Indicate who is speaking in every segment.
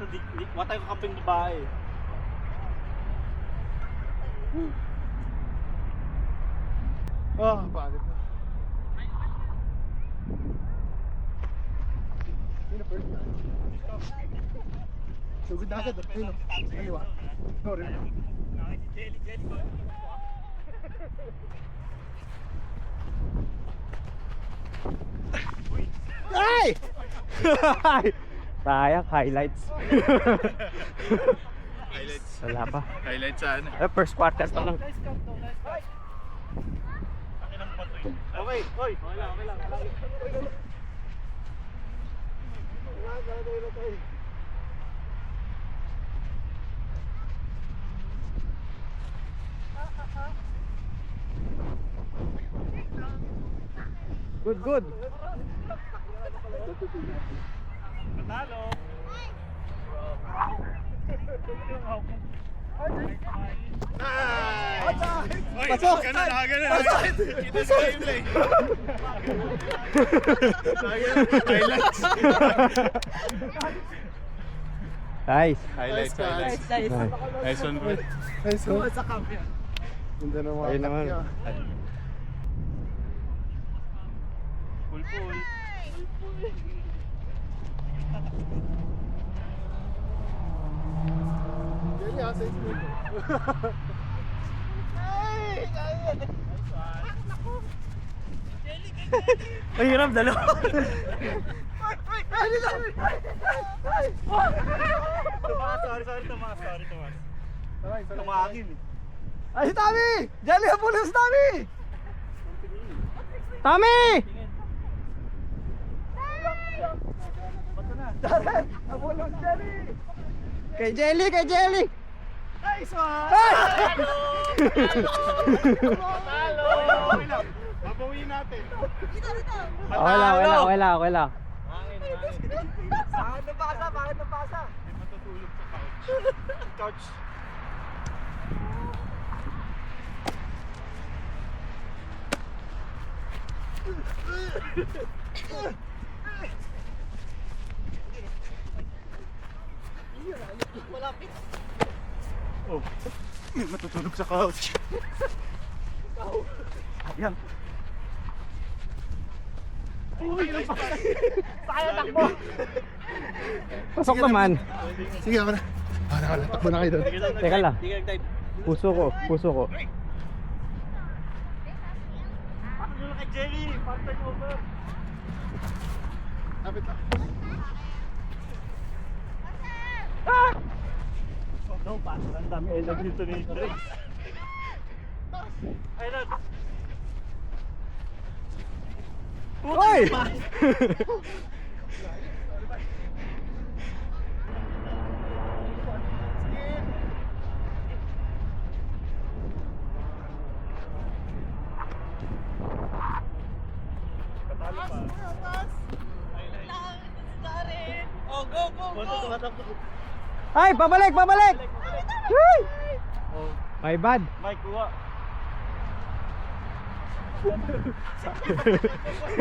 Speaker 1: to, watay ko kamping babae.
Speaker 2: Oh, pagod na. Sino first? Sugod na agad. Sino? Kaliwa. Sorry.
Speaker 3: Ay! Sayang, highlights.
Speaker 4: Highlights.
Speaker 3: Wala pa.
Speaker 4: Highlights saan?
Speaker 3: First quarter pa lang.
Speaker 1: Okay, oy. Okay lang.
Speaker 3: Good.
Speaker 1: Natalo.
Speaker 2: Pasok!
Speaker 4: Ganun. Kita sa gameplay. Highlights.
Speaker 3: Nice.
Speaker 4: Highlights. Nice one, bro.
Speaker 2: Nice one. Ganda ng mga
Speaker 3: Ayun naman.
Speaker 2: takya.
Speaker 1: Full.
Speaker 2: Jelly ha, sa ismo ito.
Speaker 1: Ang hirap, dalawa. Tumakas. Tumangin.
Speaker 2: Ay, si Tommy! Jelly, habulin si Tommy!
Speaker 3: Tommy!
Speaker 2: Darren! Habulin si Jelly!
Speaker 3: Kay Jelly!
Speaker 2: Nice one!
Speaker 1: Talo! Okay lang. Babawin natin.
Speaker 3: Okay lang.
Speaker 2: Bakit napasa?
Speaker 1: Hindi matutulog sa couch. Oh, may matutulog sa couch. Ayan.
Speaker 3: Pasok naman.
Speaker 2: Sige, ako na. Wala. Takbo na kayo doon.
Speaker 3: Teka lang. Puso ko.
Speaker 1: Pakilo na kay Jelly. Part-time over.
Speaker 2: Lapit lang.
Speaker 1: No, pass. Ang dami energy dito ni Drake. Ayun.
Speaker 3: Hoy!
Speaker 1: Oh, go!
Speaker 3: Ay, pabalik! Ay! My bad.
Speaker 1: Mike, kuha.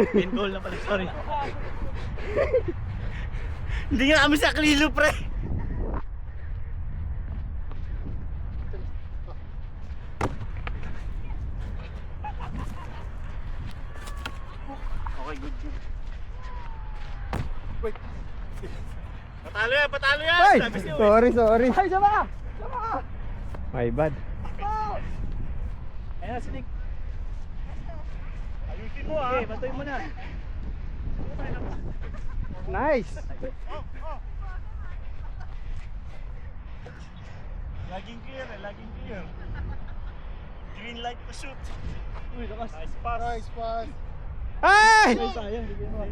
Speaker 1: Pin goal na pala, sorry. Hindi nga kami sa klilo, pre. Okay, good.
Speaker 2: Wait.
Speaker 1: Patalo yan!
Speaker 3: Ay!
Speaker 1: Sabi siya,
Speaker 3: Sorry.
Speaker 2: Ay, sama!
Speaker 3: My bad.
Speaker 1: Ayan na, sinig. Ayusin mo, ah. Okay, batoy mo na.
Speaker 3: Nice.
Speaker 1: Laging clear. Green light to shoot. Uy, lakas. Nice pass.
Speaker 2: Nice pass.
Speaker 3: Ay!
Speaker 1: Ay, sayang. Bigyan mo.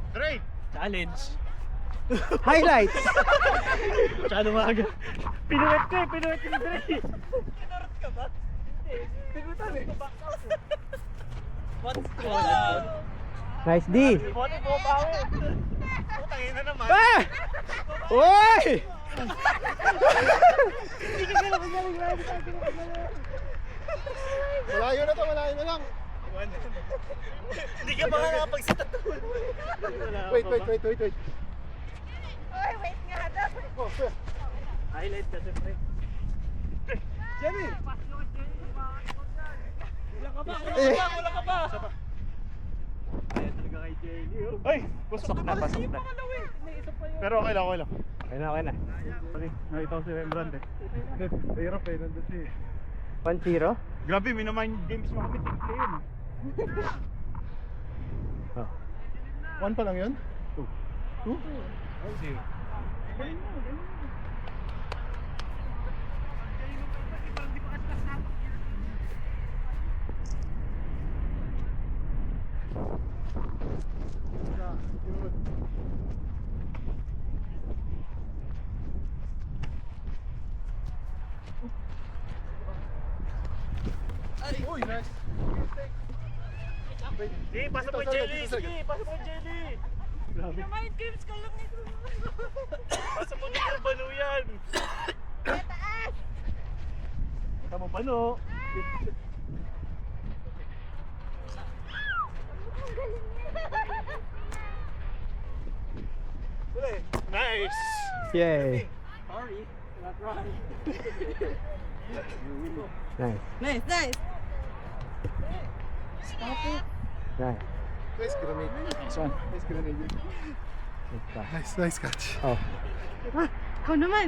Speaker 4: Dre!
Speaker 1: Challenge.
Speaker 3: Highlights.
Speaker 1: Masyado maaga. Pinuwet ko ni Dre. Kinurot ka ba? Hindi. Pinutan eh. What's going
Speaker 3: Nice D.
Speaker 1: Bote ko bawi. Putangin na naman.
Speaker 3: Ah! Uy!
Speaker 2: Malayo na to, malayo na lang.
Speaker 1: Hindi ka makakapagsitat.
Speaker 2: Wait.
Speaker 5: Oy, wait nga daw.
Speaker 1: Highlight kasi pre.
Speaker 2: Jenny!
Speaker 1: Wala ka ba?
Speaker 3: Eh.
Speaker 1: Wala ka ba? Ayaw talaga kay Jelly. Ay!
Speaker 3: Pasok na, pasok na.
Speaker 4: Pero okay lang, okay lang.
Speaker 3: Okay na, okay na.
Speaker 4: Sorry, nakita ko si Rembrandt eh. Hirap eh, nandun siya eh.
Speaker 3: 1-0?
Speaker 4: Grabe, minamind games mo kami. Tignan yun.
Speaker 3: Oh.
Speaker 2: 1 pa lang yun? 2?
Speaker 4: 0.
Speaker 2: Uy, nice!
Speaker 1: Sige, pasa mo kay Jelly! Sige, pasa mo kay Jelly! Grabe.
Speaker 5: Mind games ka lang nito.
Speaker 1: Pasa mo kay Bano yan!
Speaker 5: Taas.
Speaker 1: Kita mo Bano! Nice!
Speaker 3: Yay!
Speaker 1: Sorry, not right.
Speaker 3: Nice.
Speaker 5: Nice, nice.
Speaker 3: Nice.
Speaker 2: Nice grenade. Nice grenade.
Speaker 3: Nice pass.
Speaker 2: Nice catch.
Speaker 3: Oh.
Speaker 5: Ikaw naman.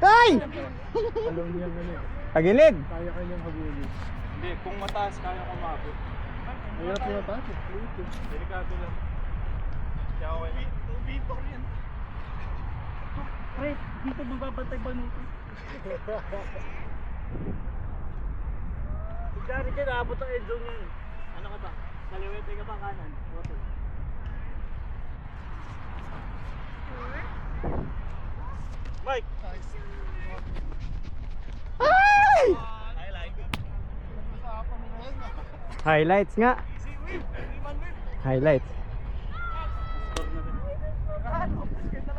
Speaker 3: Ay!
Speaker 4: Alam niya na yun.
Speaker 3: Tagilid!
Speaker 4: Kaya kanyang habulin. Hindi, kung mataas kaya ko mabot.
Speaker 2: Mahirap yung bata.
Speaker 4: Delikado lang. Kaya okay lang.
Speaker 1: Bipor yan. Pre, dito magbabantay Bano. Dari ka, naabot ang end zone yan. Ano ka ba? Kaliwete ka ba kanan? Water. Mike!
Speaker 3: Ay!
Speaker 1: Highlight.
Speaker 3: Highlights nga. Highlights.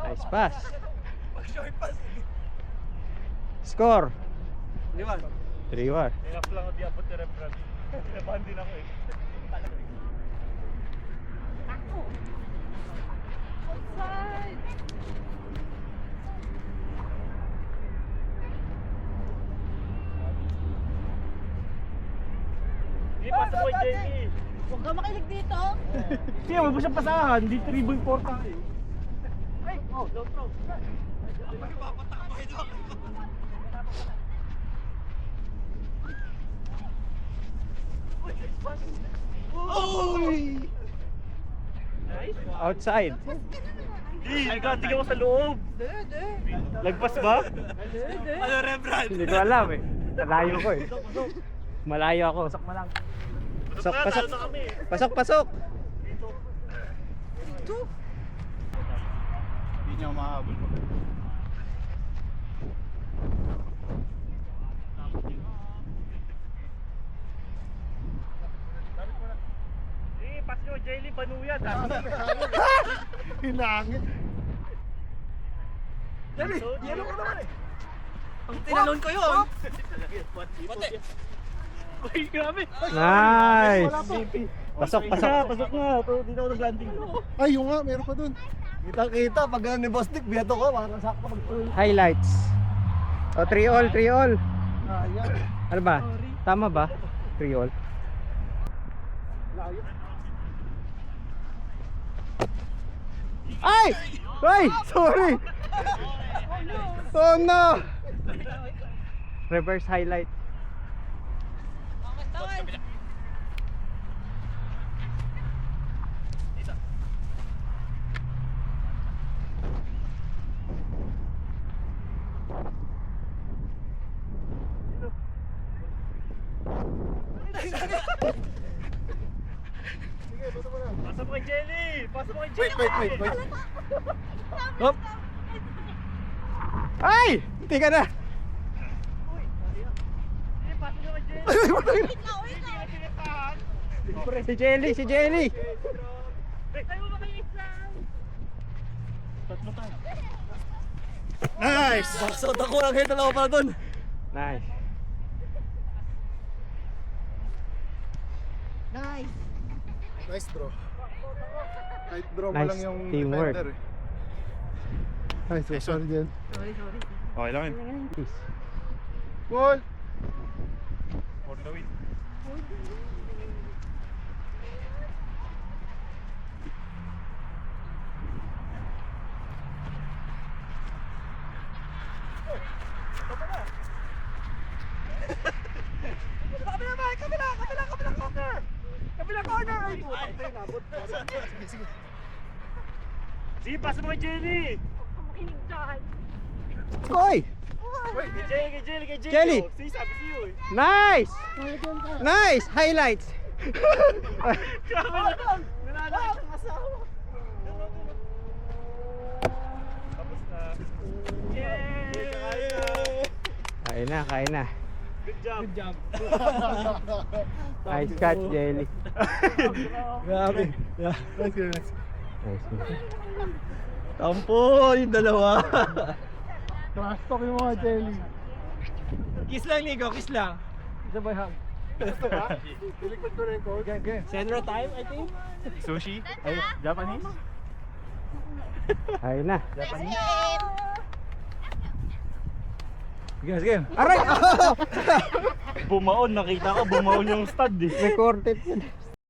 Speaker 3: Nice pass. Score. 3-1.
Speaker 1: Hirap lang ako di abot ni Rembrandt. Pinabahan din ako eh.
Speaker 5: Outside.
Speaker 1: Hindi, pasa mo kay Jenny.
Speaker 5: Huwag ka makinig dito.
Speaker 1: Hindi, wag mo siyang pasahan. Di 3-4 ka eh. Ay, oh, don't throw.
Speaker 2: Uy!
Speaker 3: Outside.
Speaker 1: Ay, tingin mo sa loob. Lagpas ba? Ano, Rembrandt?
Speaker 3: Hindi ko alam eh. Malayo ko eh. Malayo ako.
Speaker 1: Pasok mo lang.
Speaker 3: Pasok,
Speaker 1: Na,
Speaker 3: pasok.
Speaker 1: talo na kami.
Speaker 3: Pasok, pasok.
Speaker 4: Hindi niya mahabol.
Speaker 1: Eh, pas nyo, Jelly, Bano yan.
Speaker 2: Hinangin.
Speaker 1: Jelly, yellow ko naman eh. Ang tinalon ko yun. Uy, grabe.
Speaker 3: Nice. Pasok,
Speaker 1: Pasok
Speaker 3: pasok.
Speaker 1: na, pasok na. Ito, dito ako nag-landing.
Speaker 2: Ay, yung nga, meron pa dun.
Speaker 1: Kita, pag gano'n ni Boss Nick, biyato ka, parang sakto mag-tuloy.
Speaker 3: Highlights. O, 3-all, 3-all.
Speaker 2: Ayan.
Speaker 3: Ano ba? Tama ba? 3-all. Ay! Ay! Sorry! Oh no! Reverse highlight.
Speaker 1: Pasa mo kay Jelly! Pasa mo kay Jelly!
Speaker 2: Wait.
Speaker 3: Hop! Ay! Hindi ka na!
Speaker 1: Eh, pasa mo kay Jelly!
Speaker 3: Si Jelly! Si Jelly!
Speaker 1: Eh, tayo mo kayo isang! Tatlo tayo.
Speaker 4: Nice!
Speaker 1: Baksot ako lang, dalawa pala dun.
Speaker 3: Nice.
Speaker 5: Nice.
Speaker 2: Nice draw. Kahit draw mo
Speaker 3: Nice
Speaker 2: lang yung
Speaker 3: teamwork.
Speaker 2: defender eh. Ay, so sorry din.
Speaker 5: Sorry.
Speaker 4: Okay lang yun.
Speaker 2: Goal!
Speaker 4: For the win.
Speaker 1: Sige, pasa mo kay Jelly!
Speaker 5: Makinig dyan.
Speaker 3: Koy!
Speaker 1: Kay Jelly, kay Jelly, kay Jelly!
Speaker 3: Jelly!
Speaker 1: Oh, sige, sabi sa'yo eh.
Speaker 3: Nice! Nice! Highlights!
Speaker 1: Grabe na! Nanalo ang asawa! Tapos na. Yay!
Speaker 3: Kain na.
Speaker 1: Good job! Good job!
Speaker 3: Nice catch, Jelly.
Speaker 1: Grabe!
Speaker 2: Nice game, nice.
Speaker 3: Nice.
Speaker 1: Tampo! Yung dalawa!
Speaker 2: Trash talk yung mga jelly.
Speaker 1: Kiss lang, Nico, kiss lang.
Speaker 2: Isa ba yung gusto ka? Dilikpad ko na yung code. Okay.
Speaker 1: Senra time, I think.
Speaker 4: Sushi? Ay, Japanese?
Speaker 3: Ayun na.
Speaker 1: Sige.
Speaker 3: Aray!
Speaker 1: Bumaon, nakita ko, bumaon yung stud eh.
Speaker 3: May quartet yun.